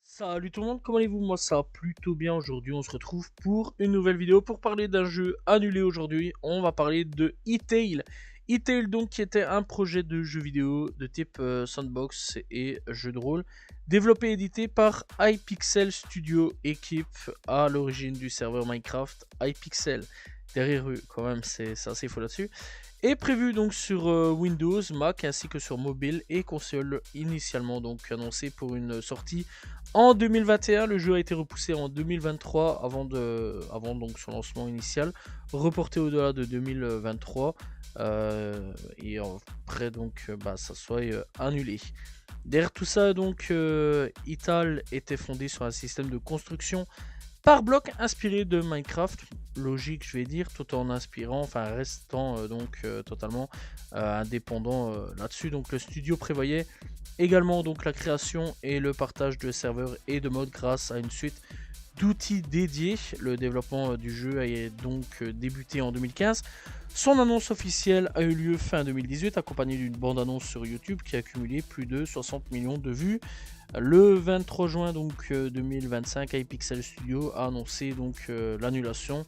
Salut tout le monde, comment allez-vous? Moi ça va plutôt bien. Aujourd'hui on se retrouve pour une nouvelle vidéo pour parler d'un jeu annulé aujourd'hui. On va parler de E-Tail. E-Tail donc qui était un projet de jeu vidéo de type sandbox et jeu de rôle, développé et édité par Hypixel Studio, équipe à l'origine du serveur Minecraft Hypixel. Derrière eux quand même c'est assez faux là-dessus. Est prévu donc sur Windows, Mac ainsi que sur mobile et console, initialement donc annoncé pour une sortie en 2021. Le jeu a été repoussé en 2023 avant donc son lancement initial, reporté au-delà de 2023 et après donc ça soit annulé. Derrière tout ça donc Ital était fondé sur un système de construction par bloc inspiré de Minecraft, logique je vais dire, tout en inspirant, enfin restant totalement indépendant là-dessus. Donc le studio prévoyait également donc la création et le partage de serveurs et de modes grâce à une suite d'outils dédiés. Le développement du jeu a donc débuté en 2015. Son annonce officielle a eu lieu fin 2018, accompagnée d'une bande-annonce sur YouTube qui a cumulé plus de 60 millions de vues. Le 23 juin donc 2025, Hypixel Studio a annoncé donc l'annulation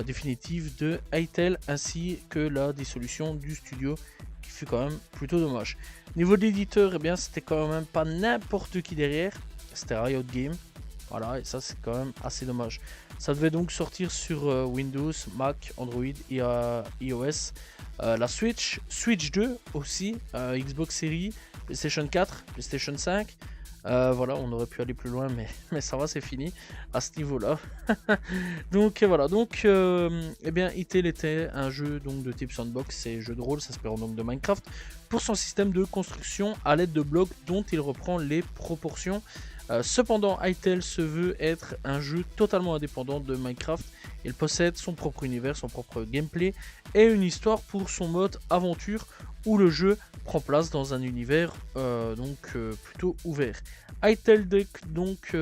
définitive de Hytale ainsi que la dissolution du studio, qui fut quand même plutôt dommage. Niveau de l'éditeur, eh bien c'était quand même pas n'importe qui derrière, c'était Riot Games. Voilà, et ça c'est quand même assez dommage. Ça devait donc sortir sur Windows, Mac, Android et iOS. La Switch, Switch 2 aussi, Xbox Series, PlayStation 4, PlayStation 5. Voilà, on aurait pu aller plus loin, mais ça va, c'est fini à ce niveau-là. Donc voilà, donc eh bien, E-Tail était un jeu donc de type sandbox et jeu de rôle, s'inspirant donc de Minecraft pour son système de construction à l'aide de blocs dont il reprend les proportions. Cependant, Hytale se veut être un jeu totalement indépendant de Minecraft. Il possède son propre univers, son propre gameplay et une histoire pour son mode aventure où le jeu prend place dans un univers plutôt ouvert. Hytale donc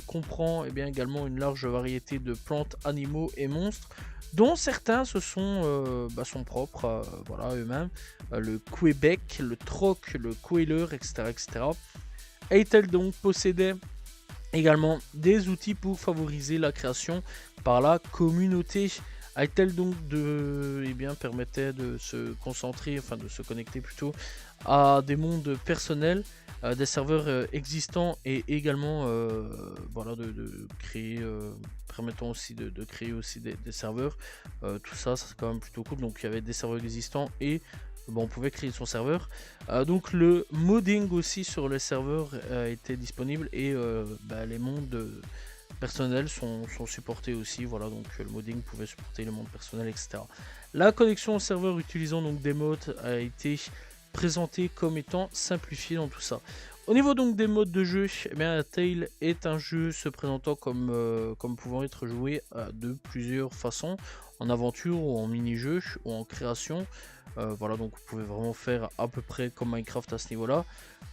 comprend également une large variété de plantes, animaux et monstres, dont certains sont propres voilà, eux-mêmes. Le Québec, le Troc, le Queller, etc. Hytale donc possédait également des outils pour favoriser la création par la communauté. Hytale donc permettait de se concentrer, enfin de se connecter plutôt à des mondes personnels, des serveurs existants et également voilà de créer, permettant aussi de créer aussi des serveurs. Tout ça c'est quand même plutôt cool. Donc il y avait des serveurs existants et on pouvait créer son serveur. Donc le modding aussi sur les serveurs était disponible et les mondes personnels sont supportés aussi. Voilà, donc le modding pouvait supporter le monde personnel, etc. La connexion au serveur utilisant donc des modes a été présentée comme étant simplifiée dans tout ça. Au niveau donc des modes de jeu, eh bien, Tale est un jeu se présentant comme pouvant être joué de plusieurs façons, en aventure ou en mini-jeu ou en création. Voilà, donc vous pouvez vraiment faire à peu près comme Minecraft à ce niveau-là.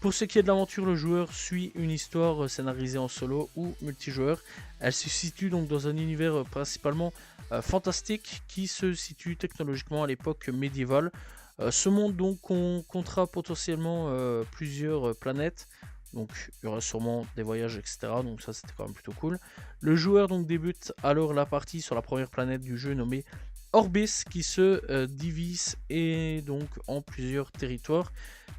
Pour ce qui est de l'aventure, le joueur suit une histoire scénarisée en solo ou multijoueur. Elle se situe donc dans un univers principalement fantastique qui se situe technologiquement à l'époque médiévale. Ce monde donc comptera potentiellement plusieurs planètes. Donc il y aura sûrement des voyages, etc. Donc ça c'était quand même plutôt cool. Le joueur donc débute alors la partie sur la première planète du jeu nommée Orbis, qui se divise et donc en plusieurs territoires.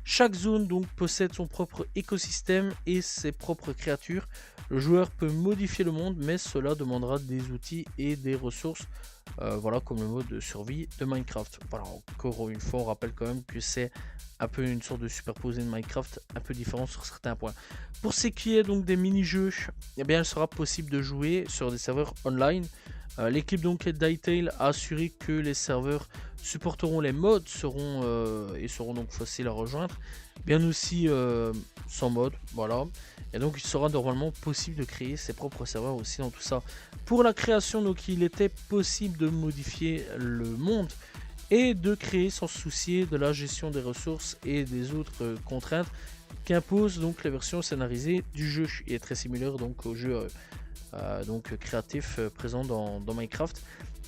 Chaque zone donc possède son propre écosystème et ses propres créatures. Le joueur peut modifier le monde, mais cela demandera des outils et des ressources, voilà, comme le mode de survie de Minecraft. Voilà, encore une fois on rappelle quand même que c'est un peu une sorte de superposé de Minecraft, un peu différent sur certains points. Pour ce qui est donc des mini-jeux, eh bien il sera possible de jouer sur des serveurs online. L'équipe donc d'Hytale a assuré que les serveurs supporteront les mods seront donc faciles à rejoindre, bien aussi sans mode, voilà. Et donc il sera normalement possible de créer ses propres serveurs aussi dans tout ça. Pour la création, donc il était possible de modifier le monde et de créer sans se soucier de la gestion des ressources et des autres contraintes qu'imposent donc les versions scénarisées du jeu. Il est très similaire donc au jeu créatif présent dans Minecraft.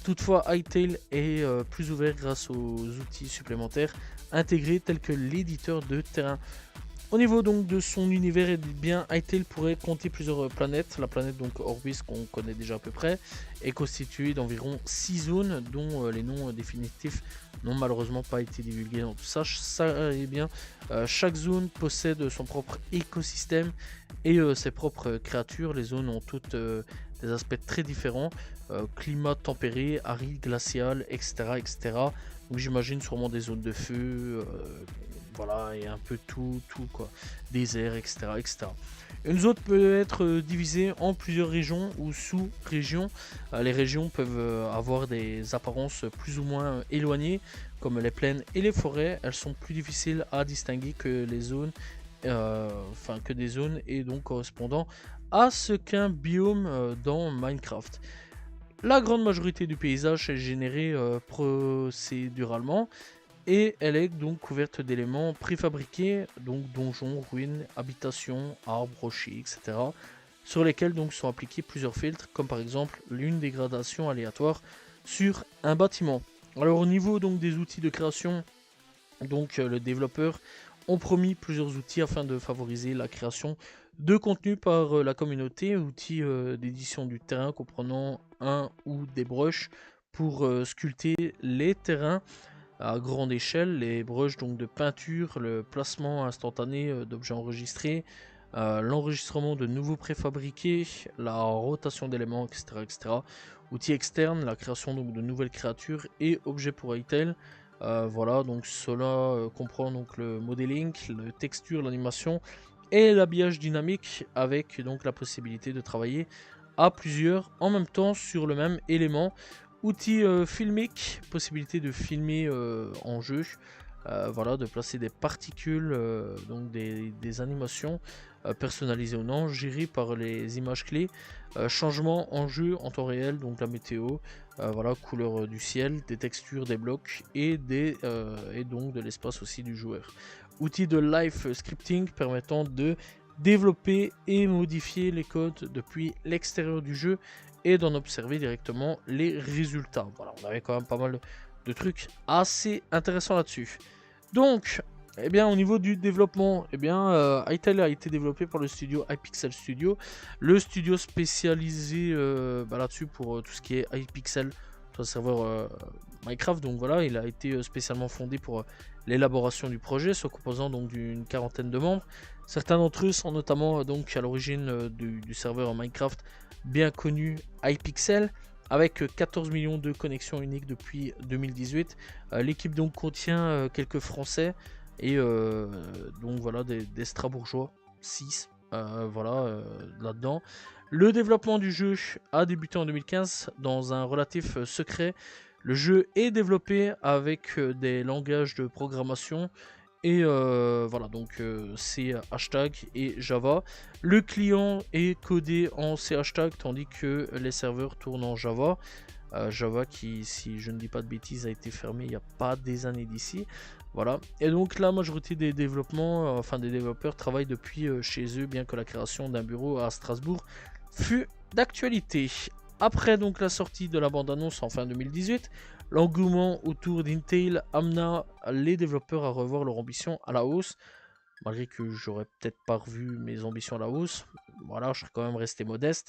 Toutefois, Hytale est plus ouvert grâce aux outils supplémentaires intégrés tels que l'éditeur de terrain. Au niveau donc de son univers, eh bien Hytale pourrait compter plusieurs planètes. La planète donc Orbis, qu'on connaît déjà à peu près, est constituée d'environ 6 zones dont les noms définitifs n'ont malheureusement pas été divulgués. Donc eh bien, chaque zone possède son propre écosystème et ses propres créatures. Les zones ont toutes des aspects très différents, climat tempéré, aride, glacial, etc. etc. Donc j'imagine sûrement des zones de feu, voilà, et un peu tout quoi, désert, etc., etc. Une zone peut être divisée en plusieurs régions ou sous-régions. Les régions peuvent avoir des apparences plus ou moins éloignées, comme les plaines et les forêts. Elles sont plus difficiles à distinguer que les zones, que des zones, et donc correspondant à ce qu'un biome dans Minecraft. La grande majorité du paysage est générée procéduralement, et elle est donc couverte d'éléments préfabriqués, donc donjons, ruines, habitations, arbres, rochers, etc. sur lesquels donc sont appliqués plusieurs filtres, comme par exemple une dégradation aléatoire sur un bâtiment. Alors au niveau donc des outils de création, donc le développeur ont promis plusieurs outils afin de favoriser la création de contenu par la communauté, outils d'édition du terrain comprenant un ou des brushes pour sculpter les terrains à grande échelle, les brushes donc de peinture, le placement instantané d'objets enregistrés, l'enregistrement de nouveaux préfabriqués, la rotation d'éléments, etc., etc. Outils externes, la création donc de nouvelles créatures et objets pour Hytale. Voilà, donc cela comprend donc le modeling, la texture, l'animation et l'habillage dynamique, avec donc la possibilité de travailler à plusieurs en même temps sur le même élément. Outils filmiques, possibilité de filmer en jeu, voilà, de placer des particules, donc des animations personnalisées ou non, gérées par les images clés, changement en jeu en temps réel, donc la météo, voilà, couleur du ciel, des textures, des blocs et donc de l'espace aussi du joueur. Outils de live scripting permettant de développer et modifier les codes depuis l'extérieur du jeu et d'en observer directement les résultats. Voilà, on avait quand même pas mal de trucs assez intéressants là-dessus. Donc, eh bien, au niveau du développement, eh bien, Hytale a été développé par le studio Hypixel Studio, le studio spécialisé là-dessus pour tout ce qui est Hypixel, sur le serveur Minecraft. Donc voilà, il a été spécialement fondé pour l'élaboration du projet, se composant donc d'une quarantaine de membres. Certains d'entre eux sont notamment donc à l'origine du serveur Minecraft bien connu Hypixel, avec 14 millions de connexions uniques depuis 2018. L'équipe donc contient quelques Français et donc voilà des Strasbourgeois, 6 voilà là-dedans. Le développement du jeu a débuté en 2015 dans un relatif secret. Le jeu est développé avec des langages de programmation et voilà, donc c'est hashtag et Java. Le client est codé en C hashtag, tandis que les serveurs tournent en Java. Java qui, si je ne dis pas de bêtises, a été fermé il n'y a pas des années d'ici. Voilà. Et donc la majorité des développements, des développeurs travaillent depuis chez eux, bien que la création d'un bureau à Strasbourg fut d'actualité. Après donc la sortie de la bande-annonce en fin 2018, l'engouement autour d'Hytale amena les développeurs à revoir leur ambition à la hausse. Malgré que j'aurais peut-être pas revu mes ambitions à la hausse, voilà, je serais quand même resté modeste.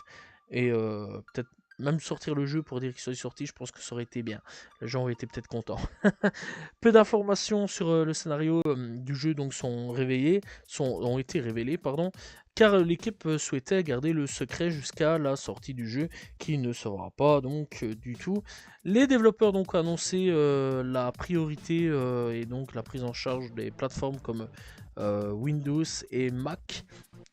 Et peut-être même sortir le jeu pour dire qu'il soit sorti, je pense que ça aurait été bien. Les gens auraient été peut-être contents. Peu d'informations sur le scénario du jeu donc ont été révélées, pardon, car l'équipe souhaitait garder le secret jusqu'à la sortie du jeu, qui ne sera pas donc du tout. Les développeurs donc ont annoncé la priorité et donc la prise en charge des plateformes comme Windows et Mac,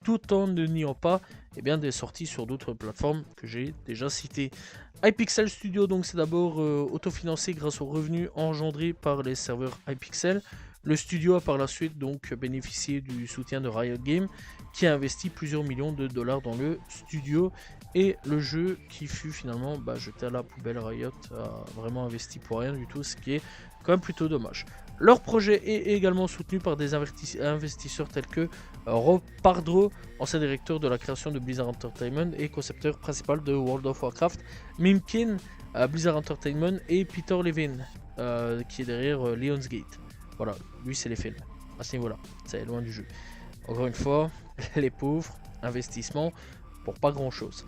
tout en ne niant pas des sorties sur d'autres plateformes que j'ai déjà citées. Hypixel Studio, donc c'est d'abord autofinancé grâce aux revenus engendrés par les serveurs Hypixel. Le studio a par la suite donc bénéficié du soutien de Riot Games, qui a investi plusieurs millions de dollars dans le studio, et le jeu qui fut finalement jeté à la poubelle. Riot a vraiment investi pour rien du tout, ce qui est quand même plutôt dommage. Leur projet est également soutenu par des investisseurs tels que Rob Pardreau, ancien directeur de la création de Blizzard Entertainment et concepteur principal de World of Warcraft, Mimkin, Blizzard Entertainment, et Peter Levine, qui est derrière Lionsgate. Voilà, lui c'est les films. À ce niveau-là, c'est loin du jeu. Encore une fois, les pauvres, investissement pour pas grand-chose.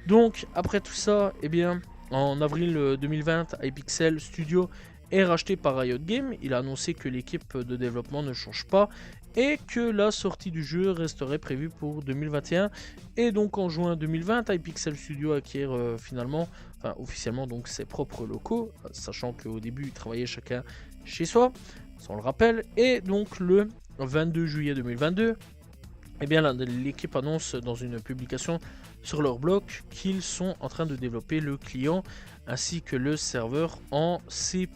Donc, après tout ça, eh bien, en avril 2020, Hypixel Studio est racheté par Riot Games. Il a annoncé que l'équipe de développement ne change pas et que la sortie du jeu resterait prévue pour 2021. Et donc en juin 2020, Hypixel Studio acquiert finalement, enfin officiellement donc ses propres locaux, sachant qu'au début ils travaillaient chacun chez soi, ça on le rappelle. Et donc le 22 juillet 2022, eh bien l'équipe annonce dans une publication sur leur blog qu'ils sont en train de développer le client ainsi que le serveur en C++.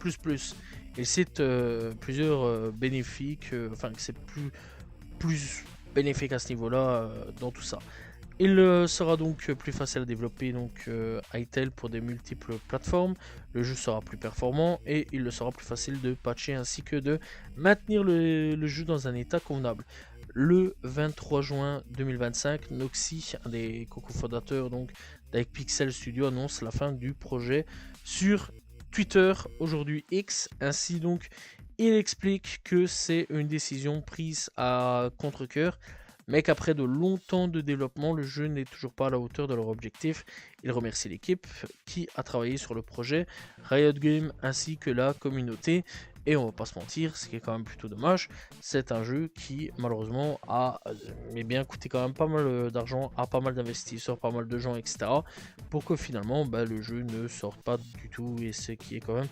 Et c'est plusieurs bénéfiques, enfin que c'est plus bénéfique à ce niveau-là dans tout ça. Il sera donc plus facile à développer donc Hytale pour des multiples plateformes, le jeu sera plus performant et il le sera plus facile de patcher ainsi que de maintenir le jeu dans un état convenable. Le 23 juin 2025, Noxy, un des cofondateurs donc d'Hypixel Studio, annonce la fin du projet sur Twitter, aujourd'hui X. Ainsi donc, il explique que c'est une décision prise à contre-cœur, mais qu'après de longtemps de développement, le jeu n'est toujours pas à la hauteur de leur objectif. Il remercie l'équipe qui a travaillé sur le projet, Riot Games ainsi que la communauté. Et on va pas se mentir, ce qui est quand même plutôt dommage, c'est un jeu qui malheureusement a bien coûté quand même pas mal d'argent à pas mal d'investisseurs, pas mal de gens, etc. Pour que finalement le jeu ne sorte pas du tout, et ce qui est quand même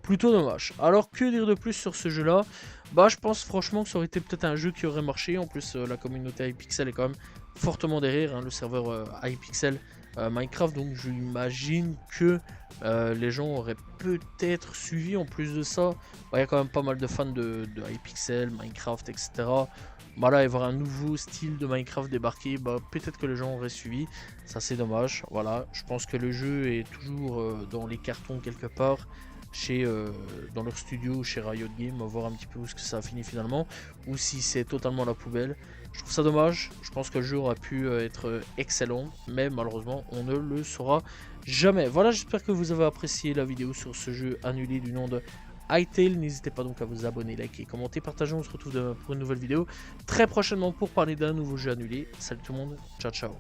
plutôt dommage. Alors que dire de plus sur ce jeu là? Je pense franchement que ça aurait été peut-être un jeu qui aurait marché. En plus la communauté Hypixel est quand même fortement derrière, hein, le serveur Hypixel Minecraft, donc j'imagine que les gens auraient peut-être suivi. En plus de ça, il y a quand même pas mal de fans de Hypixel, Minecraft, etc. Là, il va y avoir un nouveau style de Minecraft débarquer, peut-être que les gens auraient suivi. Ça c'est dommage. Voilà, je pense que le jeu est toujours dans les cartons quelque part dans leur studio chez Riot Games, on va voir un petit peu où ce que ça a fini finalement, ou si c'est totalement la poubelle. Je trouve ça dommage, je pense que le jeu aurait pu être excellent, mais malheureusement on ne le saura jamais. Voilà, j'espère que vous avez apprécié la vidéo sur ce jeu annulé du nom de Hytale. N'hésitez pas donc à vous abonner, liker, commenter, partager. On se retrouve pour une nouvelle vidéo très prochainement pour parler d'un nouveau jeu annulé. Salut tout le monde, ciao ciao.